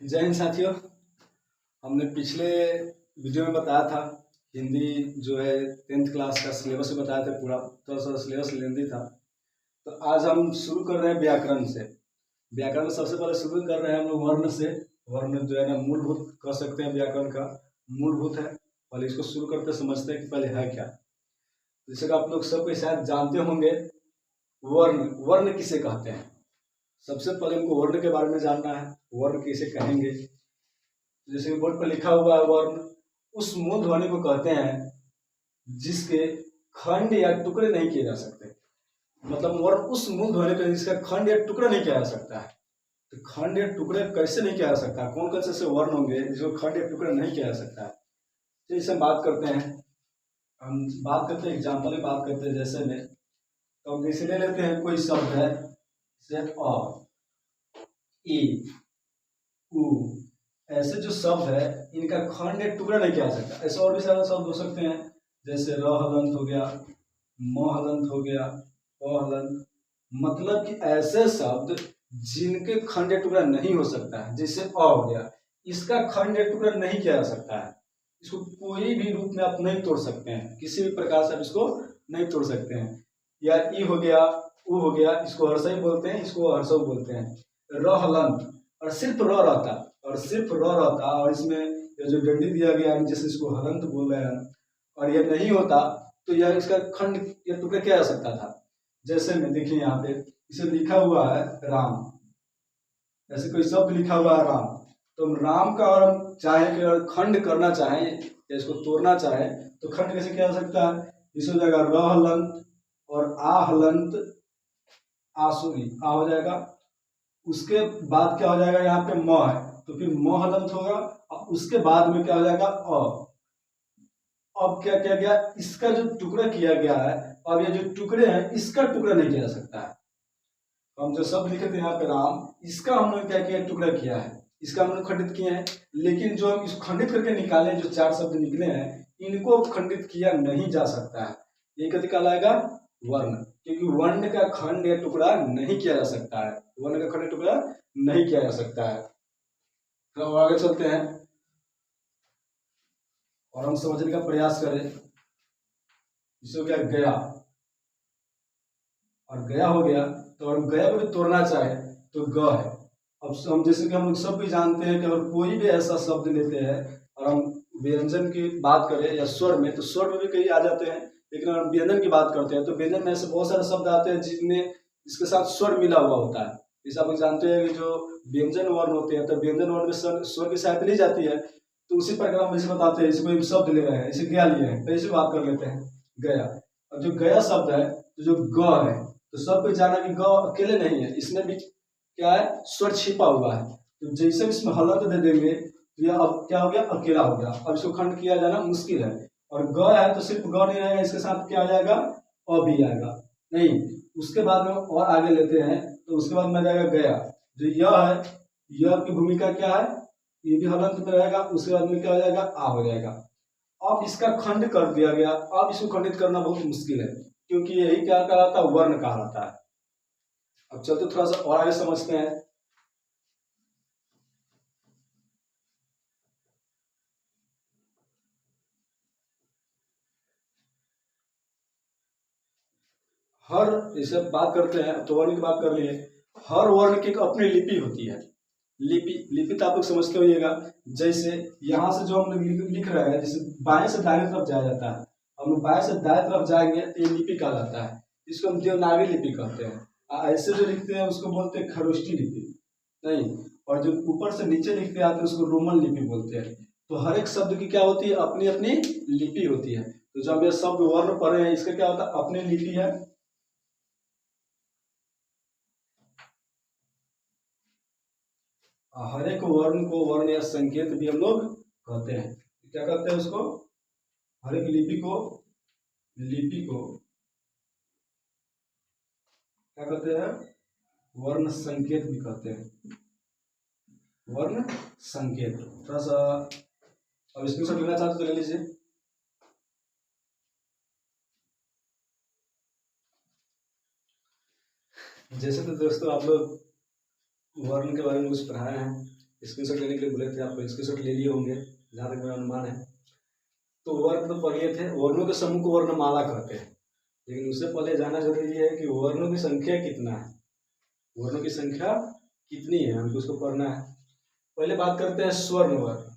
जय हिंद साथियों। हमने पिछले वीडियो में बताया था हिंदी जो है 10th क्लास का सिलेबस बताया था, पूरा थोड़ा सा सिलेबस लेंदी था। तो आज हम शुरू कर रहे हैं व्याकरण से। व्याकरण में सबसे पहले शुरू कर रहे हैं हम लोग वर्ण से। वर्ण जो है ना मूलभूत कह सकते हैं, व्याकरण का मूलभूत है। पहले इसको शुरू करते समझते हैं कि पहले है क्या। जैसे कि आप लोग सब शायद जानते होंगे वर्ण वर्ण किसे कहते हैं। सबसे पहले हमको वर्ण के बारे में जानना है, वर्ण किसे कहेंगे। जैसे कि बोर्ड पर लिखा हुआ है, वर्ण उस मूल ध्वनि को कहते हैं जिसके खंड या टुकड़े नहीं किए जा सकते। मतलब वर्ण उस मूल ध्वनि को जिसका खंड या टुकड़ा नहीं किया जा सकता है। तो खंड या टुकड़े कैसे नहीं किया जा सकता, कौन कौन से वर्ण होंगे जिसको खंड या टुकड़ा नहीं किया जा सकता है। तो इसे हम बात करते हैं, एग्जाम्पल में बात करते हैं। जैसे में तो हम जैसे ले लेते हैं, कोई शब्द है जैसे अ, ई, उ, ऐसे जो शब्द है इनका खंड या टुकड़ा नहीं किया जा सकता। ऐसे और भी सारे शब्द हो सकते हैं, जैसे र हलंत हो गया, म हलंत हो गया, प हलंत। मतलब कि ऐसे शब्द जिनके खंड या टुकड़ा नहीं हो सकता है। जैसे अ हो गया, इसका खंड या टुकड़ा नहीं किया जा सकता है। इसको कोई भी रूप में आप नहीं तोड़ सकते हैं, किसी भी प्रकार से आप इसको नहीं तोड़ सकते हैं। या ई हो गया, उ हो गया, इसको हर्षई बोलते हैं, इसको हर्षऊ बोलते हैं। र हलंत और सिर्फ र रहता और इसमें ये जो डंडी दिया गया है जैसे इसको हलंत बोल रहे हैं, और यह नहीं होता तो यह इसका खंड या टुकड़ा किया जा सकता था। जैसे में देखिए यहाँ पे इसे लिखा हुआ है राम, ऐसे कोई शब्द लिखा हुआ है राम। तो राम का और हम चाहे कि अगर खंड करना चाहें या इसको तोड़ना चाहें तो खंड कैसे किया जा सकता है। इस हो जाएगा र हलंत और आ हलंत, आसुरी आ हो जाएगा। उसके बाद क्या हो जाएगा, यहाँ पे म है तो फिर म हलंत होगा और उसके बाद में क्या हो जाएगा अ। अब क्या किया गया, इसका जो टुकड़ा किया गया है, अब ये जो टुकड़े हैं इसका टुकड़ा नहीं किया जा सकता है। हम जो शब्द लिखे थे यहाँ पे राम, इसका हमने क्या किया, टुकड़ा किया है, इसका हमने खंडित किए हैं। लेकिन जो हम इसको खंडित करके निकाले, जो 4 शब्द निकले हैं, इनको खंडित किया नहीं जा सकता है। ये कथी कहलाएगा, वर्ण। क्योंकि वर्ण का खंड या टुकड़ा नहीं किया जा सकता है, वर्ण का खंड टुकड़ा नहीं किया जा सकता है। तो आगे चलते हैं और हम समझने का प्रयास करें। इसको क्या गया, और गया हो गया तो हम गया को भी तोड़ना चाहे तो ग है। अब हम जैसे कि हम लोग सब भी जानते हैं कि अगर कोई भी ऐसा शब्द लेते हैं और हम व्यंजन की बात करें या स्वर में, तो स्वर में भी कई आ जाते हैं। लेकिन अगर हम व्यंजन की बात करते हैं तो व्यंजन में ऐसे बहुत सारे शब्द आते हैं जिनमें इसके साथ स्वर मिला हुआ होता है। जैसे आप जानते हैं कि जो व्यंजन वर्ण होते हैं तो व्यंजन वर्ण में स्वर की सहायता ली जाती है। तो उसी प्रकार हम इसे बताते हैं, इसको शब्द ले रहे हैं, इसे गया लिए हैं, पहले से बात कर लेते हैं गया। अब जो गया शब्द है तो जो ग है, तो सबको जाना कि ग अकेले नहीं है, इसमें भी क्या है, स्वर छिपा हुआ है। तो जैसे इसमें हलंत दे देंगे तो यह अब क्या हो गया, अकेला हो गया। अब इसको खंड किया जाना मुश्किल है। और ग है तो सिर्फ ग नहीं रहेगा, इसके साथ क्या आ जाएगा, अ भी आएगा। नहीं, उसके बाद में और आगे लेते हैं तो उसके बाद में आ जाएगा गया। जो यह है, यह की भूमिका क्या है, ये भी हलंत में रहेगा। उसके बाद में क्या हो जाएगा, आ हो जाएगा। अब इसका खंड कर दिया गया। अब इसको खंडित करना बहुत मुश्किल है, क्योंकि यही क्या कहलाता है, वर्ण कहलाता है। अब चलते थोड़ा सा और आगे समझते हैं। हर जैसे बात करते हैं तो वर्ण की बात कर लिए, हर वर्ण की एक अपनी लिपि होती है। लिपि तो आप लोग समझते होइएगा। जैसे यहाँ से जो हम लोग लिख रहे हैं, जैसे बाएं से दाएं तरफ जाया जाता है, हम लोग बाएं से दाएं तरफ जाएंगे तो ये लिपि कहलाता है। इसको हम देवनागरी लिपि कहते हैं। ऐसे जो लिखते हैं उसको बोलते हैं खरोष्ठी लिपि। नहीं, और जो ऊपर से नीचे लिखते आते हैं उसको रोमन लिपि बोलते हैं। तो हर एक शब्द की क्या होती है, अपनी अपनी लिपि होती है। तो जब ये शब्द वर्ण पढ़े हैं, इसका क्या होता है, अपनी लिपि है। हर एक वर्ण को वर्ण या संकेत भी हम लोग कहते हैं। क्या कहते हैं उसको, हर एक लिपि को क्या कहते हैं, वर्ण संकेत भी कहते हैं। वर्ण संकेत थोड़ा सा अब स्क्रीनशॉट लेना चाहते तो ले लीजिए। जैसे तो दोस्तों आप लोग वर्ण के बारे में कुछ पढ़ाए हैं, स्क्रीनशॉट लेने के लिए बोले थे, आपको स्क्रीनशॉट ले लिए होंगे जहाँ तक मेरा अनुमान है। तो वर्ण तो पढ़े थे, वर्णों के समूह को वर्णमाला कहते हैं, लेकिन उससे पहले जानना जरूरी है कि वर्णों की संख्या कितना है, वर्णों की संख्या कितनी है, हमको उसको पढ़ना है। पहले बात करते हैं स्वर्ण वर्ण।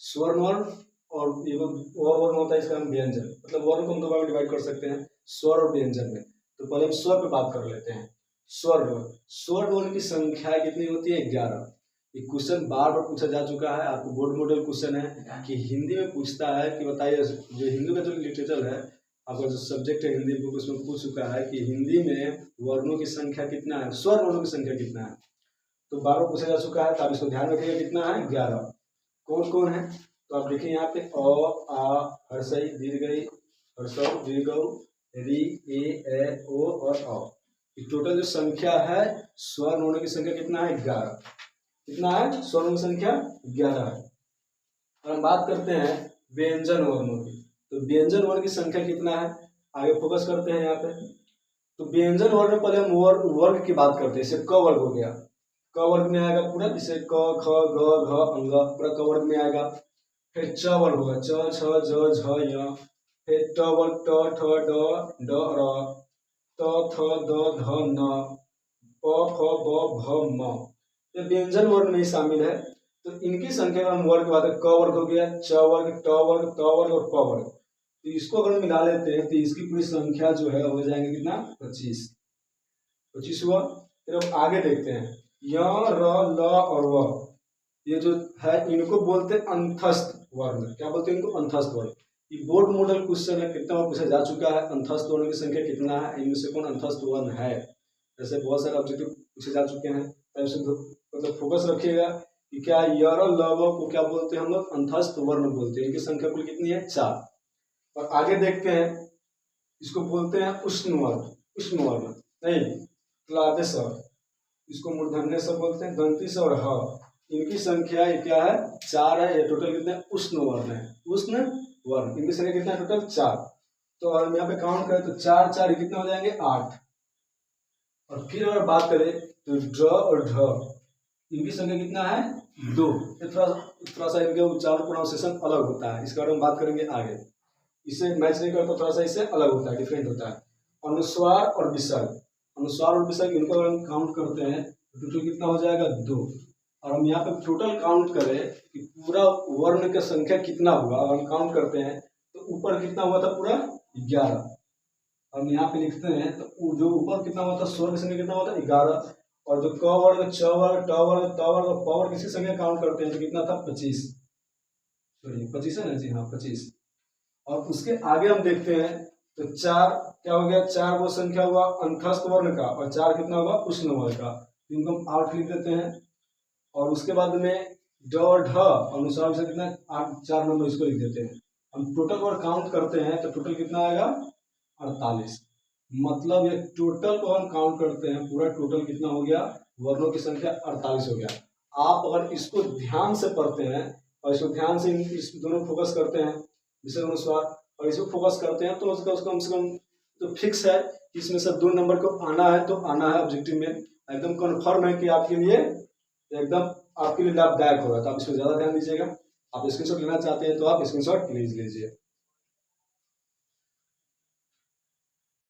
स्वर्ण वर्ण और एगो और वर्ण होता है, इसका हम व्यंजन, मतलब वर्ण को हम दो भाग में डिवाइड कर सकते हैं, स्वर और व्यंजन में। तो पहले हम स्वर पे बात कर लेते हैं। स्वर्ण वर्ण, स्वर्ण वर्ण की संख्या कितनी होती है? 11। ये क्वेश्चन बार बार पूछा जा चुका है, आपको बोर्ड मॉडल क्वेश्चन है कि हिंदी में पूछता है कि बताइए, जो हिंदी का जो लिटरेचर है, आपका जो सब्जेक्ट है हिंदी बुक, उसमें पूछ चुका है कि हिंदी में वर्णों की संख्या कितना है, स्वर वर्णों की संख्या कितना है। तो बार बार पूछा जा चुका है, तो आप इसको ध्यान रखिएगा, कितना है? 11। कौन कौन है? तो आप देखिए यहाँ पे अ, आ, हर्षई, दीर्घई, हर्षौ, दीर्घौ, री, ए, ओ और अ। टोटल जो संख्या है स्वर वर्णों की संख्या कितना है? 11। कितना है? स्वर वर्णों की संख्या 11 है। और हम बात करते हैं व्यंजन वर्णों की, तो व्यंजन वर्ण की संख्या कितना है? आगे फोकस करते हैं यहाँ पे। तो व्यंजन वर्ण में पहले हम वर्ग की बात करते हैं। जैसे क वर्ग हो गया, क वर्ग में आएगा पूरा, जैसे क, ख, ग, घ, अंग, पूरा क वर्ग में आएगा। फिर च वर्ग होगा, च, छ, ज, झ, य। फिर ट वर्ग, ट, ठ, ड, र, त, थ, द, ध, न, प, फ, ब, भ, म। ये व्यंजन वर्ण में ही शामिल है। तो इनकी संख्या हम वर्ग की बात करें, क वर्ग हो गया, च वर्ग, ट वर्ग, त वर्ग और प वर्ग। तो इसको अगर मिला लेते हैं तो इसकी पूरी संख्या जो है हो जाएंगे कितना? 25। 25 हुआ। फिर अब आगे देखते हैं, य, र, ल और व, ये जो है इनको बोलते हैं अंतस्थ वर्ण। क्या बोलते हैं इनको? अंतस्थ वर्ण। ये बोर्ड मॉडल क्वेश्चन है, कितना बार पूछा जा चुका है, अंतस्थ वर्ण की संख्या कितना है, इनमें से कौन अंतस्थ वर्ण है। ऐसे बहुत सारे ऑब्जेक्टिव पूछे जा चुके हैं, मतलब फोकस रखिएगा कि क्या य, र, ल, व को क्या बोलते हैं हम लोग? अंतस्थ वर्ण बोलते हैं। इनकी संख्या कुल कितनी है? 4। और आगे देखते हैं, इसको बोलते हैं उष्ण वर्ण। उष्ण वर्ण नहीं, क्लादे स्वर, इसको मूर्धन्य स्वर बोलते हैं, दंती स्वर और ह। इनकी संख्या क्या है? 4 है। ये टोटल कितने? उष्ण वर्ण है, उष्ण वर्ण। इनकी संख्या कितना है? टोटल 4। तो और हम यहाँ पे काउंट करें तो 4 4 कितने हो जाएंगे? 8। और फिर अगर बात करें तो ड्र और ढ, इनकी संख्या कितना है? 2। थोड़ा सा इनके उच्चारण प्रोनाउंसिएशन अलग होता है, इसके बारे में बात करेंगे आगे। इसे मैच नहीं करता, थोड़ा सा इससे अलग होता है, डिफरेंट होता है। अनुस्वार और विसर्ग, अनुस्वार और विसर्ग, इनको अगर हम काउंट करते हैं तो टोटल कितना हो जाएगा? 2। और हम यहाँ पे टोटल काउंट करें कि पूरा वर्ण का संख्या कितना हुआ, अगर हम काउंट करते हैं तो ऊपर कितना हुआ था? पूरा 11। हम यहाँ पे लिखते हैं तो जो ऊपर कितना हुआ था, स्वर की संख्या कितना हुआ था? 11। और जो क वर्ग, च वर्ग, ट वर्ग, त वर्ग और प वर्ग, किसी संख्या काउंट करते हैं तो कितना था? 25। सॉरी 25 है ना जी, हाँ 25। और उसके आगे हम देखते हैं तो 4 क्या हो गया? 4 वो संख्या हुआ अंतस्थ वर्ण का, और 4 कितना हुआ? उष्ण वर्ण का। इनको हम 8 लिख देते हैं। और उसके बाद में ड और ढ अनुसार से कितना? 8, 4 नंबर इसको लिख देते हैं। हम टोटल वर्ड काउंट करते हैं तो टोटल कितना आएगा? 48। मतलब ये टोटल को हम काउंट करते हैं, पूरा टोटल कितना हो गया? वर्णों की संख्या 48 हो गया। आप अगर इसको ध्यान से पढ़ते हैं और इसको ध्यान से इस दोनों फोकस करते हैं, विषय अनुसार, और इसको फोकस करते हैं तो उसका कम से कम तो फिक्स है कि इसमें से 2 नंबर को आना है, तो आना है ऑब्जेक्टिव में, एकदम कन्फर्म है कि आपके लिए एकदम आपके लिए लाभदायक होगा। तो आप इसमें ज़्यादा ध्यान दीजिएगा। आप स्क्रीनशॉट लेना चाहते हैं तो आप स्क्रीनशॉट प्लीज लीजिए।